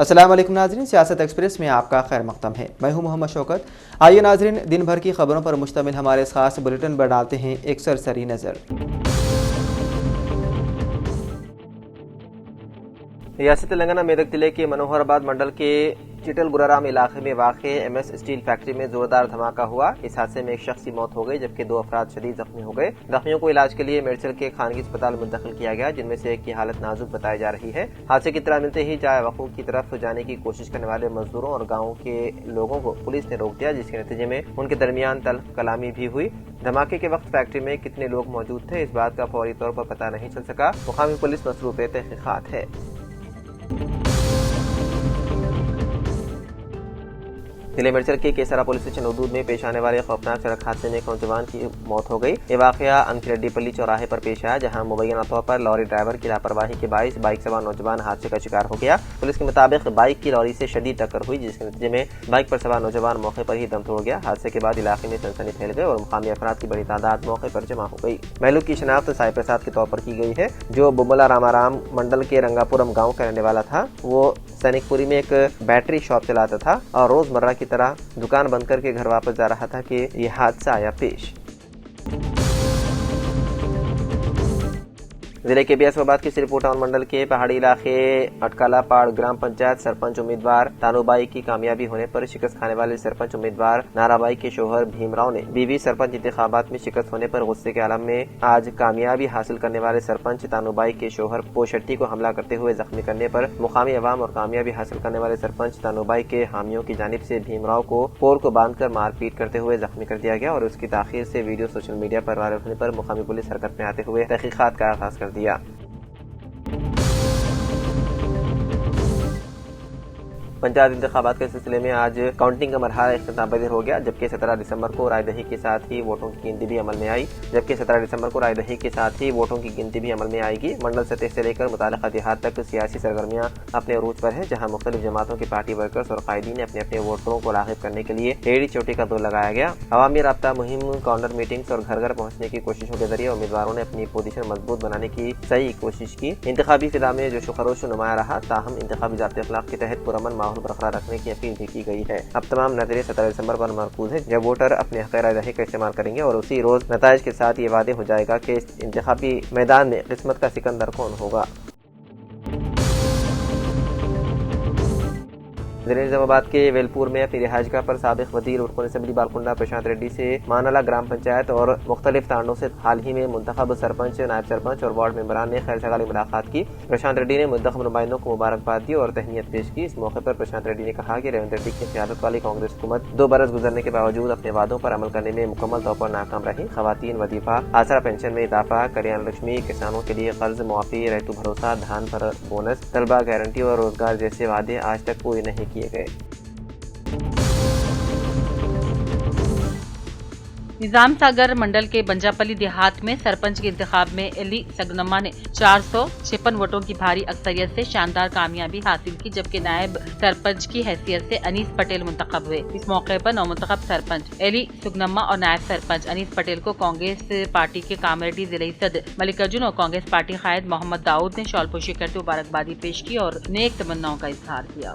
अस्सलाम वालेकुम नाज़रीन, सियासत एक्सप्रेस में आपका खैर मक़दम है। मैं हूं मोहम्मद शौकत। आइए नाज़रीन, दिन भर की खबरों पर मुश्तमिल हमारे इस खास बुलेटिन पर डालते हैं एक सरसरी नज़र। रियासत तेलंगाना मेदक जिले के मनोहराबाद मंडल के चिटल गुराराम इलाके में वाक़े MS स्टील फैक्ट्री में जोरदार धमाका हुआ। इस हादसे में एक शख्स की मौत हो गई जबकि 2 अफराद शदीद जख्मी हो गए। जख्मियों को इलाज के लिए मेडचल के खानगी अस्पताल मुंतकिल किया गया, जिनमें से एक की हालत नाजुक बताई जा रही है। हादसे की इत्तला मिलते ही जाए वक़ूअ की तरफ जाने की कोशिश करने वाले मजदूरों और गाँव के लोगों को पुलिस ने रोक दिया, जिसके नतीजे में उनके दरमियान तल्ख कलामी भी हुई। धमाके के वक्त फैक्ट्री में कितने लोग मौजूद थे, इस बात का फौरी तौर पर पता नहीं चल सका। मुकामी पुलिस मसरूफ़ तहक़ीक़ात है। जिले मेडचल के केसरा पुलिस स्टेशन हदूद में पेश आने वाले खौफनाक सड़क हादसे में एक नौजवान की मौत हो गई। ये वाक़या अंकिरेड्डीपल्ली चौराहे पर पेश आया, जहां मुबैना तौर पर लॉरी ड्राइवर की लापरवाही के बाइस बाइक सवार नौजवान हादसे का शिकार हो गया। पुलिस के मुताबिक बाइक की लॉरी से शदीद टक्कर हुई, जिसके नतीजे में बाइक पर सवार नौजवान मौके पर ही दम तोड़ गया। हादसे के बाद इलाके में सनसनी फैल गई और मुकामी अफराद की बड़ी तादाद मौके पर जमा हो गई। महलूक की शनाख्त साई प्रसाद के तौर पर की गई है, जो बुमला रामाराम मंडल के रंगापुरम गाँव का रहने वाला था। वो सैनिकपुरी में एक बैटरी शॉप चलाता था और रोजमर्रा की तरह दुकान बंद करके घर वापस जा रहा था कि यह हादसा आया पेश। जिले के बियासबाद के श्रीपुर टाउन मंडल के पहाड़ी इलाके अटकाला पाड़ ग्राम पंचायत सरपंच उम्मीदवार तानूबाई की कामयाबी होने पर शिकस्त खाने वाले सरपंच उम्मीदवार नाराबाई के शोहर भीमराव ने बीवी सरपंच इंतखाबात में शिकस्त होने पर गुस्से के आलम में आज कामयाबी हासिल करने वाले सरपंच तानूबाई के शोहर पोशट्टी को हमला करते हुए जख्मी करने पर मुकामी अवाम और कामयाबी हासिल करने वाले सरपंच तानूबाई के हामियों की जानिब से भीमराव को पोल को बांधकर मारपीट करते हुए जख्मी कर दिया गया और उसकी ताखीर से वीडियो सोशल मीडिया पर वायरल होने पर मुकामी पुलिस हरकत में आते हुए तहकीकात का आगाज कर दिया। पंचायत इंतखाबात के सिलसिले में आज काउंटिंग का मरहला इख्तिताम पजीर हो गया, जबकि 17 दिसंबर को रायदही के साथ ही वोटों की गिनती भी अमल में आई। अमल में आएगी। मंडल सतह से लेकर मुतालिका देहात तक सियासी सरगर्मियां अपने अरूज पर है, जहां मुख्तलिफ जमातों के पार्टी वर्कर्स और कायदीन अपने अपने वोटरों को राग़िब करने के लिए टेढ़ी चोटी का दौर लगाया गया। अवामी राब्ता मुहिम, कॉर्नर मीटिंग्स और घर घर पहुंचने की कोशिशों के जरिए उम्मीदवारों ने अपनी पोजीशन मजबूत बनाने की सही कोशिश की। इंतखाबी फिजा में जोश खरोश नुमाया रहा, ताहम इंतखाबी ज़ाब्ते अखलाक के तहत पुरअमन माहौल बरकरार रखने की अपील भी की गई है। अब तमाम नजरिए 17 दिसंबर पर मरकूज है, जब वोटर अपने हक़ राय दही का इस्तेमाल करेंगे और उसी रोज नताइज के साथ ये वादे हो जाएगा कि इस इंतखाबी मैदान में किस्मत का सिकंदर कौन होगा। निजामाबाद के वेलपुर में अपनी रिहाइशगाह पर साबिक वजीर रुकन असेंबली बालकुंडा प्रशांत रेड्डी से मानाला ग्राम पंचायत और मुख्तलिफ तांडों से हाल ही में मुंतखब सरपंच, नायब सरपंच और वार्ड मेंबरान ने खैर सगाली मुलाकात की। प्रशांत रेड्डी ने मुंतखब नुमाइंदों को मुबारकबाद दी और तहनीत पेश की। इस मौके पर प्रशांत रेड्डी ने कहा कि रेवंत रेड्डी की क़यादत वाली कांग्रेस हुकूमत 2 बरस गुजरने के बावजूद अपने वादों पर अमल करने में मुकम्मल तौर पर नाकाम रही। खवातीन वजीफा, आसरा पेंशन में इजाफा, कल्याण लक्ष्मी, किसानों के लिए कर्ज मुआफी, रहतु भरोसा, धान पर बोनस, तलबा गारंटी और रोजगार जैसे वादे आज तक पूरे नहीं किए गए। निजाम सागर मंडल के बंजापल्ली देहात में सरपंच के इंतखाब में एली सगनम्मा ने 456 वोटों की भारी अक्सरियत से शानदार कामयाबी हासिल की, जबकि नायब सरपंच की हैसियत से अनीस पटेल मुंतखब हुए। इस मौके पर नौमुंतखब सरपंच एली सुगनम्मा और नायब सरपंच अनीस पटेल को कांग्रेस पार्टी के कामरेड्डी जिले सदर मल्लिकार्जुन और कांग्रेस पार्टी कायद मोहम्मद दाऊद ने शॉलपोशी करते मुबारकबादी पेश की और नेक तमन्नाओं का इजहार किया।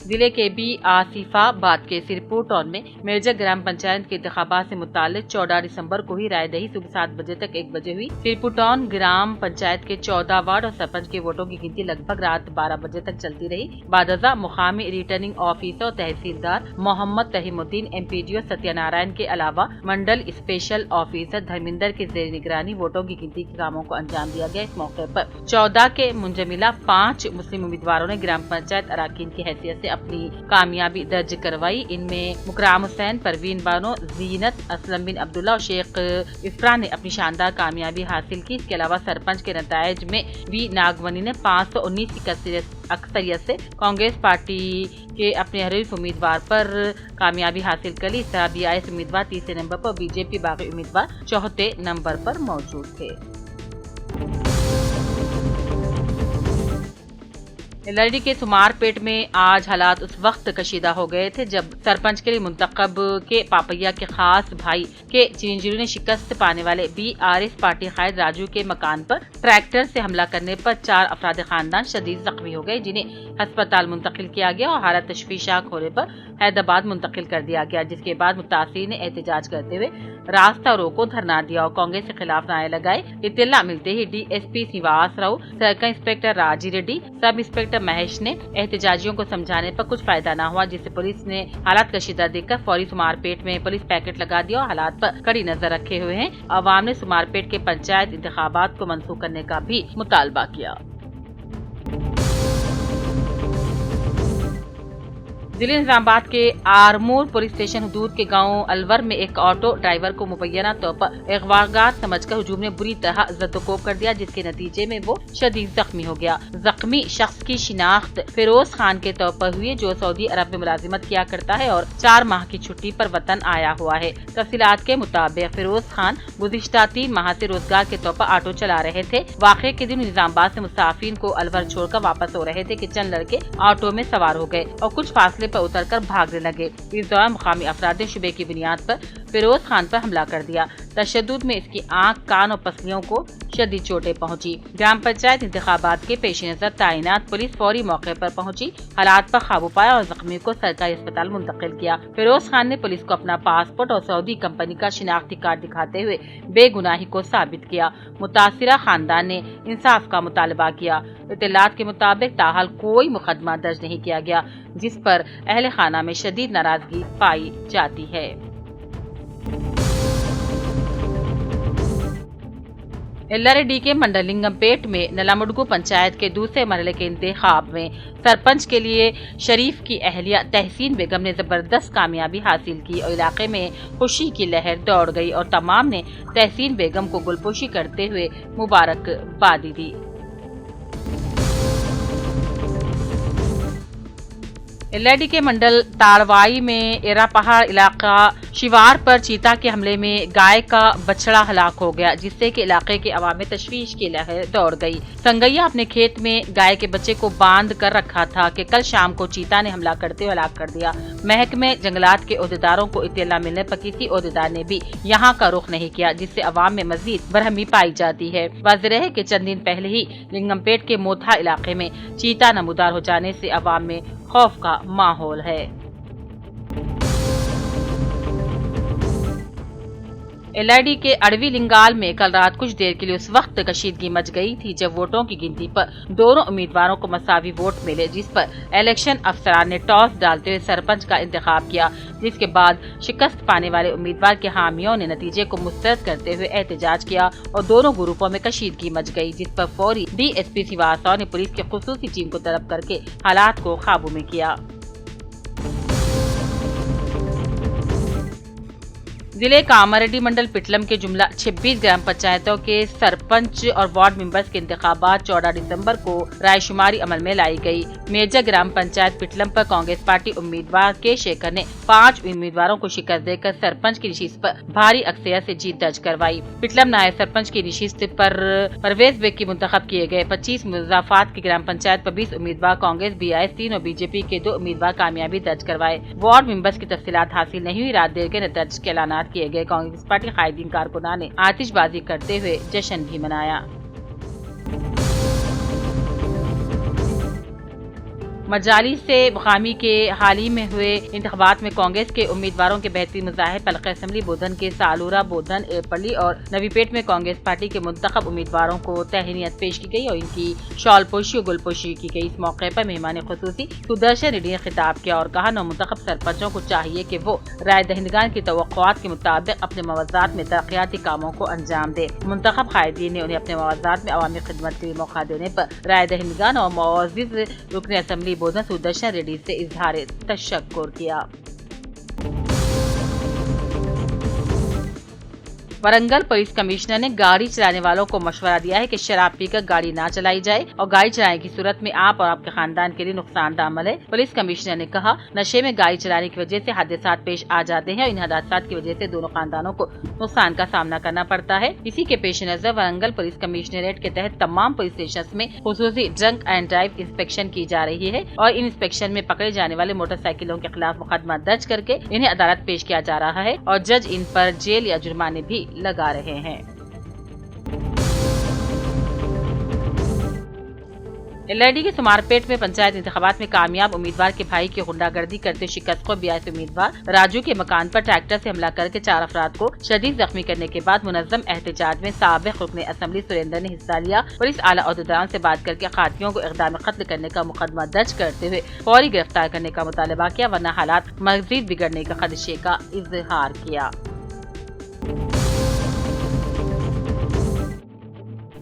जिले के बी आसिफाबाद के सिरपुर टाउन में मेजर ग्राम पंचायत के इंतखाबात से मुतालिक 14 दिसंबर को ही रायदही सुबह 7 बजे तक 1 बजे हुई। सिरपुर टाउन ग्राम पंचायत के 14 वार्ड और सरपंच के वोटों की गिनती लगभग रात 12 बजे तक चलती रही। बादजा मुकामी रिटर्निंग ऑफिसर और तहसीलदार मोहम्मद तहीमुद्दीन, MPDO सत्यनारायण के अलावा मंडल स्पेशल ऑफिसर धर्मिंदर के जेर निगरानी वोटों की गिनती के कामों को अंजाम दिया गया। इस मौके पर 14 के मुंजमिला 5 मुस्लिम उम्मीदवारों ने ग्राम पंचायत अराकीन की हैसियत से अपनी कामयाबी दर्ज करवाई। इनमें मुकराम हुसैन, परवीन बानो, जीनत, असलम बिन अब्दुल्ला और शेख इफ्रा ने अपनी शानदार कामयाबी हासिल की। इसके अलावा सरपंच के नतायज में वी नागवनी ने 519 की अक्सरियत से कांग्रेस पार्टी के अपने हरीफ उम्मीदवार पर कामयाबी हासिल कर ली। इस तरह BIS उम्मीदवार तीसरे नंबर पर, BJP बाकी उम्मीदवार चौथे नंबर पर मौजूद थे। एलआरडी के सुमारपेट में आज हालात उस वक्त कशीदा हो गए थे जब सरपंच के लिए मुंतखब के पापैया के खास भाई के चिंजरू ने शिकस्त पाने वाले बीआरएस पार्टी कायद राजू के मकान पर ट्रैक्टर से हमला करने पर 4 अफराद खानदान शदीद जख्मी हो गए, जिन्हें अस्पताल मुंतकिल किया गया और हालत तशवीशाक होने पर हैदराबाद मुंतकिल कर दिया गया, जिसके बाद मुतासिर ने एहतजाज करते हुए रास्ता रोको धरना दिया और कांग्रेस के खिलाफ नारे लगाए। इत्तला मिलते ही DSP Shrivas Rao, circle inspector Raji Reddy, sub inspector Mahesh ने एहतजाजियों को समझाने पर कुछ फायदा न हुआ, जिससे पुलिस ने हालात कशीदा देखकर फौरी सुमारपेट में पुलिस पैकेट लगा दिया और हालात पर कड़ी नजर रखे हुए हैं। अवाम ने सुमारपेट के पंचायत इंतखाबात को मनसूख करने का भी मुतालबा किया। जिले निजामाबाद के आरमूर पुलिस स्टेशन हदूद के गांव अलवर में एक ऑटो ड्राइवर को मुबैना तौर पर अगवागार समझकर हुजूम ने बुरी तरह जद्दोकोब कर दिया, जिसके नतीजे में वो शदीद जख्मी हो गया। जख्मी शख्स की शिनाख्त फिरोज खान के तौर पर हुई, जो सऊदी अरब में मुलाजिमत किया करता है और 4 माह की छुट्टी पर वतन आया हुआ है। तफसीलात के मुताबिक फिरोज खान गुज़िश्ता 3 माह से रोजगार के तौर पर ऑटो चला रहे थे। वाक़े के दिन निजामाबाद से मुसाफिर को अलवर छोड़कर वापस हो रहे थे कि चंद लड़के ऑटो में सवार हो गए और कुछ फासले पर उतरकर भागने लगे। इस दौरान मुकामी अफराद ने शुबे की बुनियाद पर फिरोज खान पर हमला कर दिया। तशद्दुद में इसकी आंख, कान और पसलियों को शदीद चोटें पहुंची। ग्राम पंचायत इंतखाबात के पेश नजर तैनात पुलिस फौरी मौके पर पहुंची, हालात पर काबू पाया और जख्मी को सरकारी अस्पताल मुंतकिल किया। फिरोज खान ने पुलिस को अपना पासपोर्ट और सऊदी कंपनी का शिनाख्ती कार्ड दिखाते हुए बेगुनाही को साबित किया। मुतासिरा खानदान ने इंसाफ का मुतालबा किया। इत्तलात के मुताबिक ताहाल कोई मुकदमा दर्ज नहीं किया गया, जिस पर अहले खाना में शदीद नाराजगी पाई जाती है। एलआरडी के मंडल लिंगमपेट में नलामुडगु पंचायत के दूसरे मरहले के इंतखाब में सरपंच के लिए शरीफ की अहलिया तहसीन बेगम ने जबरदस्त कामयाबी हासिल की और इलाके में खुशी की लहर दौड़ गई और तमाम ने तहसीन बेगम को गुलपोशी करते हुए मुबारकबादी दी। एलआरडी के मंडल ताड़वाई में एरा पहाड़ इलाका शिवार पर चीता के हमले में गाय का बछड़ा हलाक हो गया, जिससे कि इलाके के अवाम में तशवीश की लहर दौड़ गई। संगैया अपने खेत में गाय के बच्चे को बांध कर रखा था कि कल शाम को चीता ने हमला करते हुए हलाक कर दिया। महकमे जंगलात के ओहदेदारों को इत्तला मिलने पर किसी ओहदेदार ने भी यहाँ का रुख नहीं किया, जिससे अवाम में मजीद बरहमी पाई जाती है। वाज़ेह है कि चंद दिन पहले ही लिंगमपेट के मोथा इलाके में चीता नमूदार हो जाने से अवाम में खौफ का माहौल है। एलआरडी के अड़वी लिंगाल में कल रात कुछ देर के लिए उस वक्त कशीदगी मच गई थी जब वोटों की गिनती पर दोनों उम्मीदवारों को मसावी वोट मिले, जिस पर इलेक्शन अफसरान ने टॉस डालते हुए सरपंच का इंतखाब किया, जिसके बाद शिकस्त पाने वाले उम्मीदवार के हामियों ने नतीजे को मुस्तरद करते हुए एहतजाज किया और दोनों ग्रुपों में कशीदगी मच गई, जिस पर फौरी डीएसपी श्रीवास्तव ने पुलिस की खुसूसी टीम को तलब करके हालात को काबू में किया। जिले कामारेड्डी मंडल पिटलम के जुमला 26 ग्राम पंचायतों के सरपंच और वार्ड मेंबर्स के इंतखाबात 14 दिसंबर को रायशुमारी अमल में लाई गई। मेजर ग्राम पंचायत पिटलम पर कांग्रेस पार्टी उम्मीदवार के शेखर ने 5 उम्मीदवारों को शिकस्त देकर सरपंच की नशिस्त पर भारी अक्सरियत से जीत दर्ज करवाई। पिटलम नायब सरपंच की नशिस्त पर परवेज बेग की मुंतखब किए गए 25 मुजाफात की ग्राम पंचायत पर 20 उम्मीदवार कांग्रेस, BIS 3 और बीजेपी के 2 उम्मीदवार कामयाबी दर्ज करवाए। वार्ड मेंबर्स की तफसीलात हासिल नहीं हुई। रात देर के नतीजे के ऐलान किए गए। कांग्रेस पार्टी कायदीन कारकुनां ने आतिशबाजी करते हुए जश्न भी मनाया। मजाली से मुकामी के हाल ही में हुए इंतखाबात में कांग्रेस के उम्मीदवारों के बेहतरीन मुजाहिर पलका असम्बली बोधन के सालूरा, बोधन, एरपल्ली और नवीपेट में कांग्रेस पार्टी के मुंतखब उम्मीदवारों को तहनीत पेश की गई और इनकी शॉलपोशी और गुलपोशी की गई। इस मौके पर मेहमान खुसूसी सुदर्शन रेड्डी ने खिताब किया और कहा, नौमुंतखब सरपंचों को चाहिए कि वो राय दहिंदगान की तवक्कुआत के मुताबिक अपने मवाज़ात में तरक्याती कामों को अंजाम दे। मुंतखब कायदीन ने उन्हें अपने मवाज़ात में अवामी खिदमत के लिए मौका देने पर राय दहिंदगान और मुअज़्ज़िज़ रुकन असम्बली बोधन सुदर्शन रेड्डी से इजहार तशक्कुर किया। वरंगल पुलिस कमिश्नर ने गाड़ी चलाने वालों को मशवरा दिया है कि शराब पीकर गाड़ी ना चलाई जाए और गाड़ी चलाने की सूरत में आप और आपके खानदान के लिए नुकसानदा अमल है। पुलिस कमिश्नर ने कहा, नशे में गाड़ी चलाने की वजह से हादसा पेश आ जाते हैं और इन हादसा की वजह से दोनों खानदानों को नुकसान का सामना करना पड़ता है। इसी के पेश नजर वरंगल पुलिस कमिश्नरेट के तहत तमाम पुलिस स्टेशन में खुसूसी ड्रंक एंड ड्राइव इंस्पेक्शन की जा रही है और इन इंस्पेक्शन में पकड़े जाने वाले मोटरसाइकिलों के खिलाफ मुकदमा दर्ज करके इन्हें अदालत पेश किया जा रहा है और जज इन पर जेल या जुर्माने भी लगा रहे हैं। एलआईडी के सुमारपेट में पंचायत इंतखाबात में कामयाब उम्मीदवार के भाई की गुंडागर्दी करते शिकस्त को बीआईएस उम्मीदवार राजू के मकान पर ट्रैक्टर से हमला करके 4 अफराद को शदीद जख्मी करने के बाद मुनज़्ज़म एहतजाज में साबिक़ रुकने असेंबली सुरेंद्र ने हिस्सा लिया। पुलिस आला अहदेदारों से बात करके कातियों को इक़दाम कत्ल करने का मुकदमा दर्ज करते हुए फौरी गिरफ्तार करने का मुतालबा किया, वरना हालात मज़ीद बिगड़ने का खदशे का इज़हार किया।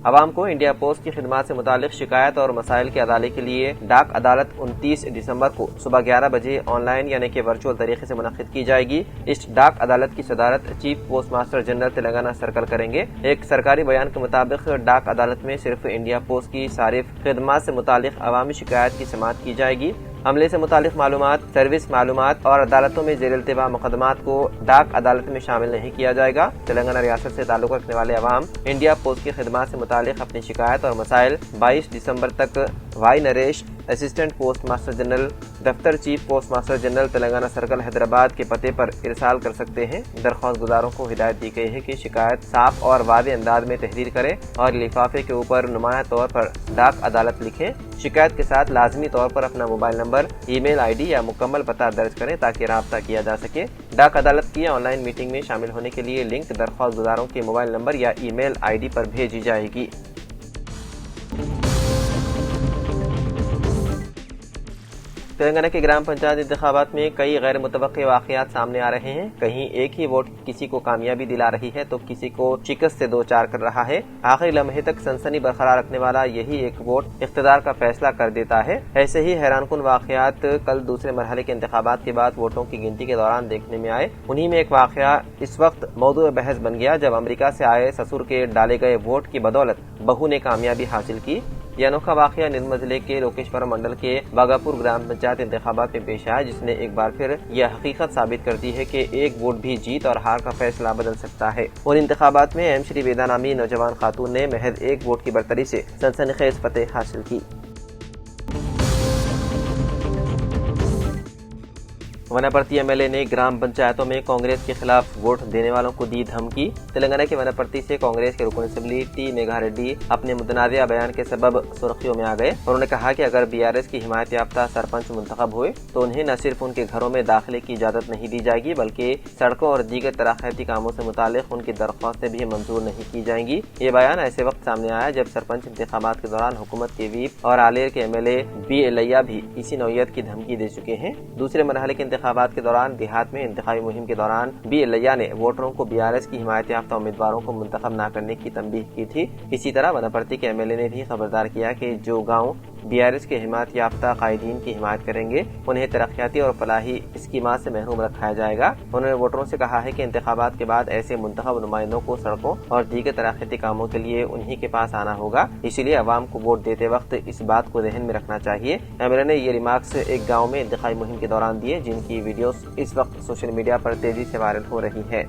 आवाम को इंडिया पोस्ट की खिदमत से मुतालिक शिकायत और मसाइल की अदालत के लिए डाक अदालत 29 दिसंबर को सुबह 11 बजे ऑनलाइन यानी कि वर्चुअल तरीके से मुनक्किद की जाएगी। इस डाक अदालत की सदारत chief post master general Telangana circle करेंगे। एक सरकारी बयान के मुताबिक डाक अदालत में सिर्फ इंडिया पोस्ट की सारिफ खिदमत से मुतालिक अवामी शिकायत की समाअत की जाएगी। हमले से मुतालिक मालूमात, सर्विस मालूमात और अदालतों में ज़ेर इल्तिबा मुकदमात को डाक अदालत में शामिल नहीं किया जाएगा। तेलंगाना रियासत से ताल्लुक़ रखने वाले अवाम इंडिया पोस्ट की खिदमत से मुतालिक अपनी शिकायत और मसाइल 22 दिसंबर तक Y Naresh, assistant post master general, दफ्तर chief post master general Telangana circle Hyderabad के पते पर इरसाल कर सकते हैं। दरख्वास्त गुजारों को हिदायत दी गई है कि शिकायत साफ और वाज़ेह अंदाज में तहरीर करें और लिफाफे के ऊपर नुमाया तौर पर डाक अदालत लिखें। शिकायत के साथ लाजमी तौर पर अपना मोबाइल नंबर, ईमेल आईडी या मुकम्मल पता दर्ज करें ताकि राब्ता किया जा सके। डाक अदालत की ऑनलाइन मीटिंग में शामिल होने के लिए लिंक दरख्वास्त गुजारों के मोबाइल नंबर या ईमेल आईडी पर भेजी जाएगी। तेलंगाना के ग्राम पंचायत इंतखाबात में कई गैर मुतवक्के वाक़यात सामने आ रहे हैं। कहीं एक ही वोट किसी को कामयाबी दिला रही है तो किसी को शिकस्त से दो चार कर रहा है। आखिरी लम्हे तक सनसनी बरकरार रखने वाला यही एक वोट इख्तिदार का फैसला कर देता है। ऐसे ही हैरानकुन वाक़यात कल दूसरे मरहले के इंतखाबात के बाद वोटों की गिनती के दौरान देखने में आए। उन्हीं में एक वाक़या इस वक्त मौदूए बहस बन गया जब अमरीका से आए ससुर के डाले गए वोट की बदौलत बहू ने कामयाबी हासिल की। यह अनोखा वाक़या निर्मल जिले के लोकेश्वरम मंडल के बागापुर ग्राम पंचायत इंतखाबात में पेश आया, जिसने एक बार फिर यह हकीकत साबित कर दी है कि एक वोट भी जीत और हार का फैसला बदल सकता है। उन इंतखाबात में एम श्री वेदा नामी नौजवान खातून ने महज एक वोट की बरतरी से सनसनीखेज फतेह हासिल की। वनापर्ती एमएलए ने ग्राम पंचायतों में कांग्रेस के खिलाफ वोट देने वालों को दी धमकी। तेलंगाना के वनापर्ती से कांग्रेस के रुकन असेंबली टी मेघा रेड्डी अपने मुतनाज़िया बयान के सबब सुर्खियों में आ गए। उन्होंने कहा कि अगर बीआरएस की हिमायत याफ्ता सरपंच मुंतखब हुए तो उन्हें न सिर्फ उनके घरों में दाखिले की इजाजत नहीं दी जाएगी बल्कि सड़कों और दीगर तरक्याती कामों से मुतालिक उनकी दरख्वास्तें भी मंजूर नहीं की जाएंगी। ये बयान ऐसे वक्त सामने आया जब सरपंच इंतखाबात के दौरान हुकूमत के व्हीप और आलेर के एमएलए बी एलैया भी इसी नौयत की धमकी दे चुके हैं। दूसरे मरहले के इंतखाबात के दौरान देहात में इंतखाबी मुहिम के दौरान बी एलैया ने वोटरों को बीआरएस की हिमायत याफ्ता उम्मीदवारों को मुंतखब न करने की तंबीह की थी। इसी तरह वनापर्ती के एमएलए ने भी खबरदार किया कि जो गाँव बीआरएस के हिमायत याफ्ता कायदीन की हिमायत करेंगे उन्हें तरक्याती और फलाही स्कीमात से महरूम रखा जाएगा। उन्होंने वोटरों से कहा है कि इंतखाबात के बाद ऐसे मुंतखब नुमाइंदों को सड़कों और दीगर तरक्याती कामों के लिए उन्हीं के पास आना होगा। इसीलिए अवाम को वोट देते वक्त इस बात को ज़हन में रखना चाहिए। एमएलए ने ये रिमार्क्स एक गाँव में इंतखाबी मुहिम के दौरान दिए, जिनकी वीडियोस इस वक्त सोशल मीडिया पर तेजी से वायरल हो रही है।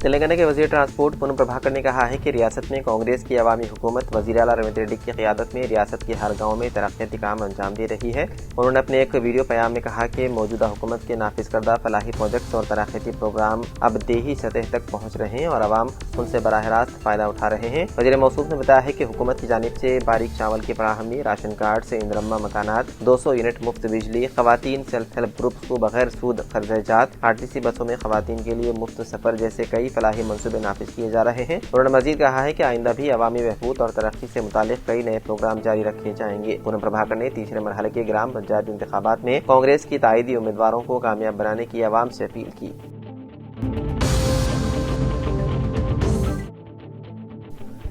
तेलंगाना के वजीर ट्रांसपोर्ट पूनम प्रभाकर ने कहा है कि रियासत में कांग्रेस की अवामी हुकूमत वजीर आला रविंद्र रेड्डी की क़यादत में रियासत के हर गांव में तरक्याती काम अंजाम दे रही है। उन्होंने अपने एक वीडियो प्याम में कहा कि मौजूदा हुकूमत के नाफिज करदा फलाही प्रोजेक्ट्स और तरक्याती प्रोग्राम अब देही सतह तक पहुँच रहे हैं और अवाम उनसे बराह रास्त फ़ायदा उठा रहे हैं। वज़ीर मौसूफ ने बताया है कि हुकूमत की जानिब से बारीक चावल की फराहमी, राशन कार्ड से इंदरम्मा मकानात, 200 यूनिट मुफ्त बिजली, खवातीन सेल्फ हेल्प ग्रुप्स को बगैर सूद कर्ज़जात, आरटीसी बसों में खवातीन के लिए मुफ्त सफ़र जैसे कई फलाही मंसूबे नाफिज किए जा रहे हैं। उन्होंने मजीद कहा है कि आइंदा भी अवामी बहबूद और तरक्की से मुतालिक कई नए प्रोग्राम जारी रखे जाएंगे। पूनम प्रभाकर ने तीसरे मरहले के ग्राम पंचायत इंतखाबात में कांग्रेस की ताईदी उम्मीदवारों को कामयाब बनाने की अवाम से अपील की।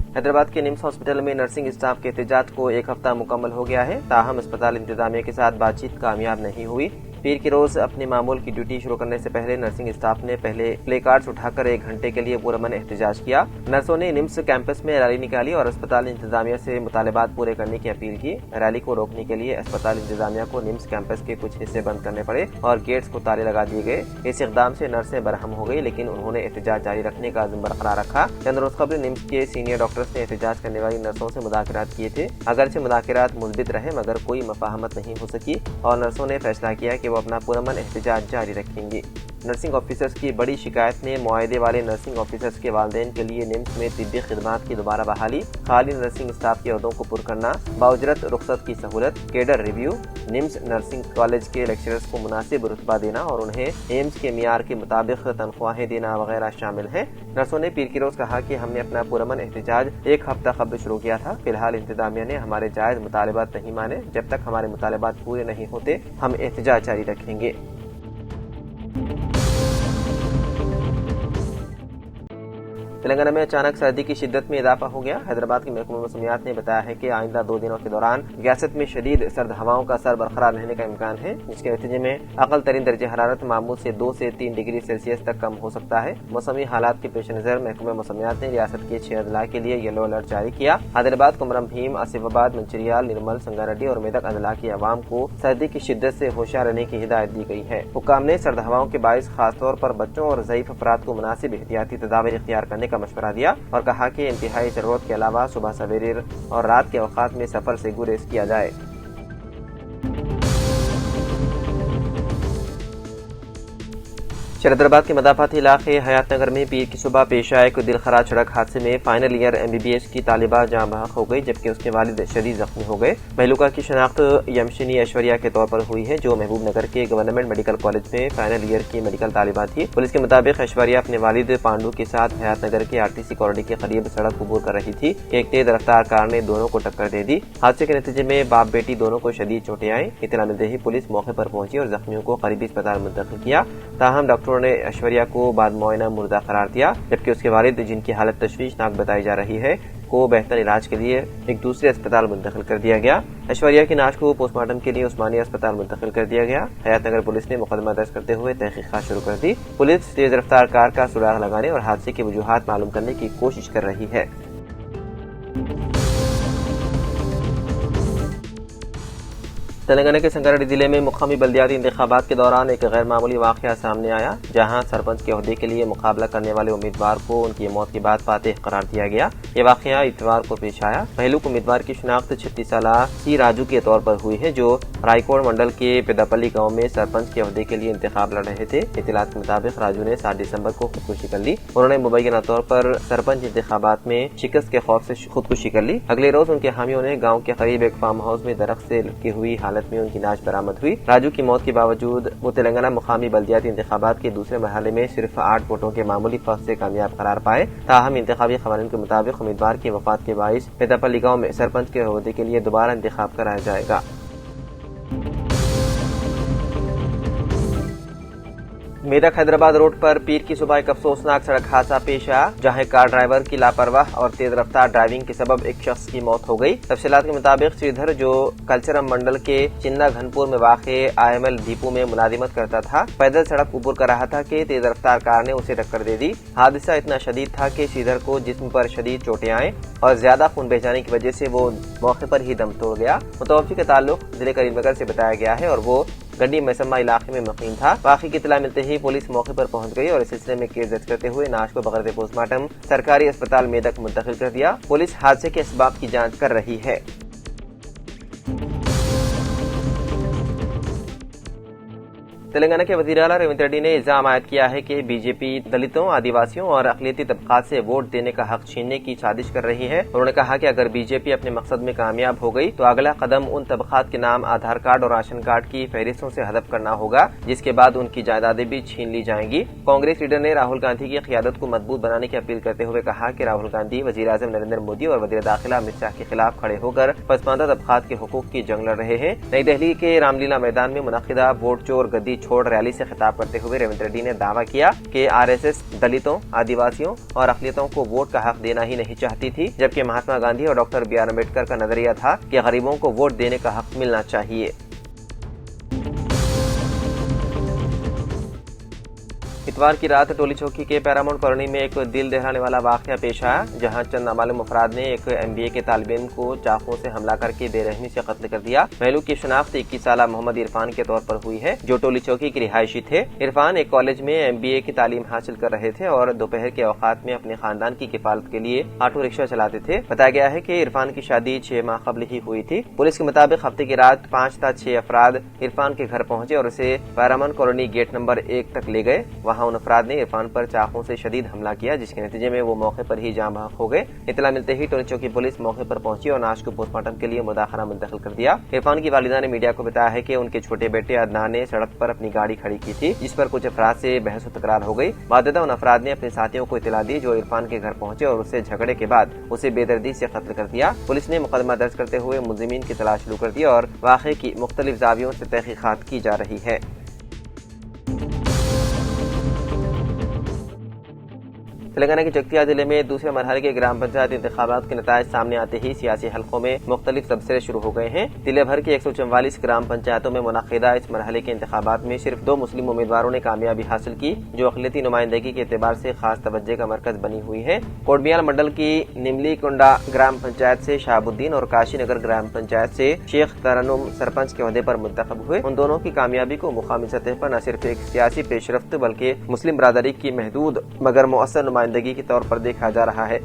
हैदराबाद के निम्स हॉस्पिटल में नर्सिंग स्टाफ के एहतजाज को एक हफ्ता मुकम्मल हो गया है, ताहम अस्पताल इंतजामिया के साथ बातचीत कामयाब नहीं हुई। پیر کی روز اپنے معمول کی ڈیوٹی شروع کرنے سے پہلے نرسنگ اسٹاف نے پہلے پلے کارڈز اٹھا کر 1 گھنٹے کے لیے پرامن احتجاج کیا۔ نرسوں نے نمس کیمپس میں ریلی نکالی اور اسپتال انتظامیہ سے مطالبات پورے کرنے کی اپیل کی۔ ریلی کو روکنے کے لیے اسپتال انتظامیہ کو نمس کیمپس کے کچھ حصے بند کرنے پڑے اور گیٹس کو تالے لگا دیے گئے۔ اس اقدام سے نرسیں برہم ہو گئی، لیکن انہوں نے احتجاج جاری رکھنے کا عزم برقرار رکھا۔ چند روز قبل نمس کے سینئر ڈاکٹرز نے احتجاج کرنے والی نرسوں سے مذاکرات کیے تھے۔ اگرچہ مذاکرات مثبت رہے مگر کوئی مفاہمت نہیں ہو سکی اور نرسوں نے فیصلہ کیا کہ وہ اپنا پرامن احتجاج جاری رکھیں گی۔ نرسنگ آفیسرز کی بڑی شکایت میں معاہدے والے نرسنگ آفیسرز کے والدین کے لیے نمس میں طبی خدمات کی دوبارہ بحالی، خالی نرسنگ اسٹاف کے عہدوں کو پر کرنا، باؤجرت رخصت کی سہولت، کیڈر ریویو، نمس نرسنگ کالج کے لیکچررز کو مناسب رتبہ دینا اور انہیں ایمز کے معیار کے مطابق تنخواہیں دینا وغیرہ شامل ہیں۔ نرسوں نے پیر کی روز کہا کہ ہم نے اپنا پرامن احتجاج 1 ہفتہ قبل شروع کیا تھا۔ فی الحال انتظامیہ نے ہمارے جائز مطالبات نہیں مانے۔ جب تک ہمارے مطالبات پورے نہیں ہوتے ہم احتجاج جاری رکھیں گے۔ تلنگانہ میں اچانک سردی کی شدت میں اضافہ ہو گیا۔ حیدرآباد کے محکمہ موسمیات نے بتایا ہے کہ آئندہ 2 دنوں کے دوران ریاست میں شدید سرد ہواؤں کا اثر برقرار رہنے کا امکان ہے، جس کے نتیجے میں اقل ترین درجہ حرارت معمول سے 2 سے 3 ڈگری سیلسیس تک کم ہو سکتا ہے۔ موسمی حالات کے پیش نظر محکمہ موسمیات نے ریاست کے 6 اضلاع کے لیے یلو الرٹ جاری کیا۔ حیدرآباد، کمرم بھیم، آصف آباد، منچریال، نرمل، سنگاریڈی اور میدک اضلاع کے عوام کو سردی کی شدت سے ہوشیار رہنے کی ہدایت دی گئی ہے۔ حکام نے سرد ہواؤں کے باعث خاص طور پر بچوں اور ضعیف افراد کو مناسب احتیاطی تدابیر اختیار کرنے کا مشورہ دیا اور کہا کہ انتہائی ضرورت کے علاوہ صبح سویرے اور رات کے اوقات میں سفر سے گریز کیا جائے۔ شہریدرآباد کے مدافعتی علاقے حیات نگر میں پیر کی صبح پیش آئے ایک دلخراش سڑک حادثے میں فائنل ایئر MBBS کی طالبہ جاں بحق ہو گئی، جبکہ اس کے والد شدید زخمی ہو گئے۔ مہلوکا کی شناخت یمشنی ایشوریا کے طور پر ہوئی ہے، جو محبوب نگر کے گورنمنٹ میڈیکل کالج میں فائنل ایئر کی میڈیکل طالبہ تھی۔ پولیس کے مطابق ایشوریا اپنے والد پانڈو کے ساتھ حیات نگر کے RTC کالونی کے قریب سڑک عبور کر رہی تھی کہ ایک تیز رفتار کار نے دونوں کو ٹکر دے دی۔ حادثے کے نتیجے میں باپ بیٹی دونوں کو شدید چوٹیں آئیں۔ اطلاع ملتے ہی پولیس موقع پر پہنچی اور زخمیوں کو قریبی اسپتال منتقل کیا۔ تاہم ڈاکٹروں نے ایشوریا کو بعد معائنہ مردہ قرار دیا، جبکہ اس کے والد، جن کی حالت تشویشناک بتائی جا رہی ہے، کو بہتر علاج کے لیے ایک دوسرے اسپتال منتقل کر دیا گیا۔ ایشوریا کی نعش کو پوسٹ مارٹم کے لیے عثمانیہ اسپتال منتقل کر دیا گیا۔ حیات نگر پولیس نے مقدمہ درج کرتے ہوئے تحقیقات شروع کر دی۔ پولیس تیز رفتار کار کا سراغ لگانے اور حادثے کی وجوہات معلوم کرنے کی کوشش کر رہی ہے۔ تلنگانہ کے سنگاریڈی ضلع میں مقامی بلدیاتی انتخابات کے دوران ایک غیر معمولی واقعہ سامنے آیا، جہاں سرپنچ کے عہدے کے لیے مقابلہ کرنے والے امیدوار کو ان کی موت کے بعد فاتح قرار دیا گیا۔ یہ واقعہ اتوار کو پیش آیا۔ مہلوک امیدوار کی شناخت 36 سالہ سی راجو کے طور پر ہوئی ہے، جو رائیکوڑ منڈل کے پیداپلی گاؤں میں سرپنچ کے عہدے کے لیے انتخاب لڑ رہے تھے۔ اطلاعات کے مطابق راجو نے 7 دسمبر کو خودکشی کر لی۔ انہوں نے مبینہ طور پر سرپنچ انتخابات میں شکست کے خوف سے خودکشی کر لی۔ اگلے روز ان کے حامیوں نے گاؤں کے قریب ایک فارم ہاؤس میں درخت سے لٹکی ہوئی حالت میں ان کی نعش برآمد ہوئی۔ راجو کی موت کے باوجود وہ تلنگانہ مقامی بلدیاتی انتخابات کے دوسرے مرحلے میں صرف 8 ووٹوں کے معمولی فرق سے کامیاب قرار پائے۔ تاہم انتخابی قوانین کے مطابق امیدوار کی وفات کے باعث پیداپلی گاؤں میں سرپنچ کے عہدے کے لیے دوبارہ انتخاب کرایا جائے گا۔ میدک حیدرآباد روڈ پر پیر کی صبح ایک افسوسناک سڑک حادثہ پیش آیا، جہاں کار ڈرائیور کی لاپرواہ اور تیز رفتار ڈرائیونگ کے سبب ایک شخص کی موت ہو گئی۔ تفصیلات کے مطابق شریدھر، جو کلچرم منڈل کے چنا گھنپور میں واقع IML ڈپو میں ملازمت کرتا تھا، پیدل سڑک عبور کر رہا تھا کہ تیز رفتار کار نے اسے ٹکر دے دی۔ حادثہ اتنا شدید تھا کہ شریدھر کو جسم پر شدید چوٹیں آئیں اور زیادہ خون بہہ جانے کی وجہ سے وہ موقع پر ہی دم توڑ گیا۔ متوفی کا تعلق ضلع کریم نگر سے بتایا گیا ہے اور وہ گنڈی مسمہ علاقے میں مقیم تھا۔ واقعے کی اطلاع ملتے ہی پولیس موقع پر پہنچ گئی اور اس سلسلے میں کیس درج کرتے ہوئے نعش کو بغیر پوسٹ مارٹم سرکاری اسپتال میدک منتقل کر دیا۔ پولیس حادثے کے اسباب کی جانچ کر رہی ہے۔ تلنگانہ کے وزیر اعلیٰ ریونت ریڈی نے الزام عائد کیا ہے کہ BJP دلتوں، آدیواسیوں اور اقلیتی طبقات سے ووٹ دینے کا حق چھیننے کی سازش کر رہی ہے۔ انہوں نے کہا کہ اگر BJP اپنے مقصد میں کامیاب ہو گئی تو اگلا قدم ان طبقات کے نام آدھار کارڈ اور راشن کارڈ کی فہرستوں سے حذف کرنا ہوگا، جس کے بعد ان کی جائیدادیں بھی چھین لی جائیں گی۔ کانگریس لیڈر نے راہل گاندھی کی قیادت کو مضبوط بنانے کی اپیل کرتے ہوئے کہا کہ راہل گاندھی وزیر اعظم نریندر مودی اور وزیر داخلہ امت شاہ کے خلاف کھڑے ہو کر پسماندہ طبقات کے حقوق کی جنگ لڑ رہے ہیں۔ نئی دہلی کے رام لیلا میدان میں منعقدہ ووٹ چور گدی چھوڑ ریلی سے خطاب کرتے ہوئے ریونت ریڈی نے دعویٰ کیا کہ RSS دلتوں، آدیواسیوں اور اقلیتوں کو ووٹ کا حق دینا ہی نہیں چاہتی تھی، جبکہ مہاتما گاندھی اور ڈاکٹر BR امبیڈکر کا نظریہ تھا کہ غریبوں کو ووٹ دینے کا حق ملنا چاہیے۔ اتوار کی رات ٹولی چوکی کے پیرامونٹ کالونی میں ایک دل دہلانے والا واقعہ پیش آیا، جہاں چند نامعلوم افراد نے ایک MBA کے طالب علم کو چاقو سے حملہ کر کے بے رحمی سے قتل کر دیا۔ مہلوک کی شناخت 21 سالہ محمد عرفان کے طور پر ہوئی ہے، جو ٹولی چوکی کے رہائشی تھے۔ عرفان ایک کالج میں MBA کی تعلیم حاصل کر رہے تھے اور دوپہر کے اوقات میں اپنے خاندان کی کفالت کے لیے آٹو رکشہ چلاتے تھے۔ بتایا گیا ہے کہ عرفان کی شادی 6 ماہ قبل ہی ہوئی تھی۔ پولیس کے مطابق ہفتے کی رات 5 تا 6 افراد عرفان کے گھر پہنچے اور اسے پیرامونٹ کالونی گیٹ نمبر 1 تک لے گئے۔ وہاں ان افراد نے عرفان پر چاقو سے شدید حملہ کیا، جس کے نتیجے میں وہ موقع پر ہی جاں بحق ہو گئے۔ اطلاع ملتے ہی ٹولی چوکی پولیس موقع پر پہنچی اور نعش کو پوسٹ مارٹم کے لیے مداخلہ منتقل کر دیا۔ عرفان کی والدہ نے میڈیا کو بتایا ہے کہ ان کے چھوٹے بیٹے عدنان نے سڑک پر اپنی گاڑی کھڑی کی تھی، جس پر کچھ افراد سے بحث و تکرار ہو گئی۔ بعد ان افراد نے اپنے ساتھیوں کو اطلاع دی، جو عرفان کے گھر پہنچے اور اس سے جھگڑے کے بعد اسے بے دردی سے قتل کر دیا۔ پولیس نے مقدمہ درج کرتے ہوئے ملزمین کی تلاش شروع کر دی اور واقعے کی مختلف زاویوں سے تحقیقات کی جا رہی ہے۔ تلنگانہ کے چکتیا ضلع میں دوسرے مرحلے کے گرام پنچایت انتخابات کے نتائج سامنے آتے ہی سیاسی حلقوں میں مختلف تبصرے شروع ہو گئے ہیں۔ ضلع بھر کی 144 گرام پنچایتوں میں منعقدہ اس مرحلے کے انتخابات میں صرف 2 مسلم امیدواروں نے کامیابی حاصل کی، جو اقلیتی نمائندگی کے اعتبار سے خاص توجہ کا مرکز بنی ہوئی ہے۔ کوٹمیال منڈل کی نملی کنڈا گرام پنچایت سے شہاب الدین اور کاشی نگر گرام پنچایت سے شیخ ترنم سرپنچ کے عہدے پر منتخب ہوئے۔ ان دونوں کی کامیابی کو مقامی سطح پر نہ صرف ایک سیاسی پیش رفت بلکہ مسلم برادری کی محدود مگر مؤثر نمائندگی کے طور پر دیکھا جا رہا ہے۔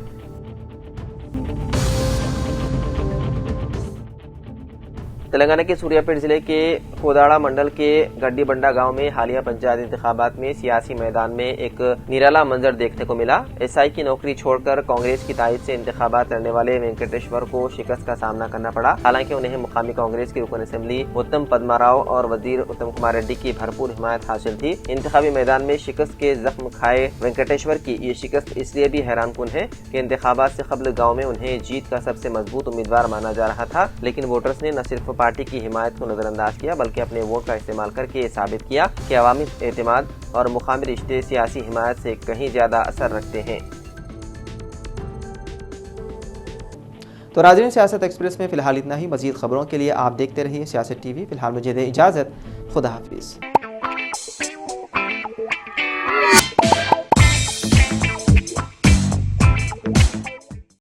تلنگانہ کے سوریا پیٹ ضلع کے کوداڑا منڈل کے گڈی بنڈا گاؤں میں حالیہ پنچایت انتخابات میں سیاسی میدان میں ایک نرالا منظر دیکھنے کو ملا۔ SI کی نوکری چھوڑ کر کانگریس کی تائید سے انتخابات لڑنے والے وینکٹیشور کو شکست کا سامنا کرنا پڑا، حالانکہ انہیں مقامی کانگریس کے رکن اسمبلی اتم پدما راؤ اور وزیر اتم کمار ریڈی کی بھرپور حمایت حاصل تھی۔ انتخابی میدان میں شکست کے زخم کھائے وینکٹیشور کی یہ شکست اس لیے بھی حیران کن ہے کہ انتخابات سے قبل گاؤں میں انہیں جیت کا سب سے مضبوط امیدوار مانا جا رہا تھا، لیکن ووٹرز نے نہ صرف پارٹی کی حمایت کو نظر انداز کیا بلکہ اپنے ووٹ کا استعمال کر کے یہ ثابت کیا کہ عوامی اعتماد اور مقامی رشتے سیاسی حمایت سے کہیں زیادہ اثر رکھتے ہیں۔ تو ناظرین، سیاست ایکسپریس میں فی الحال اتنا ہی۔ مزید خبروں کے لیے آپ دیکھتے رہیے سیاست TV۔ فی الحال مجھے دیں اجازت، خدا حافظ۔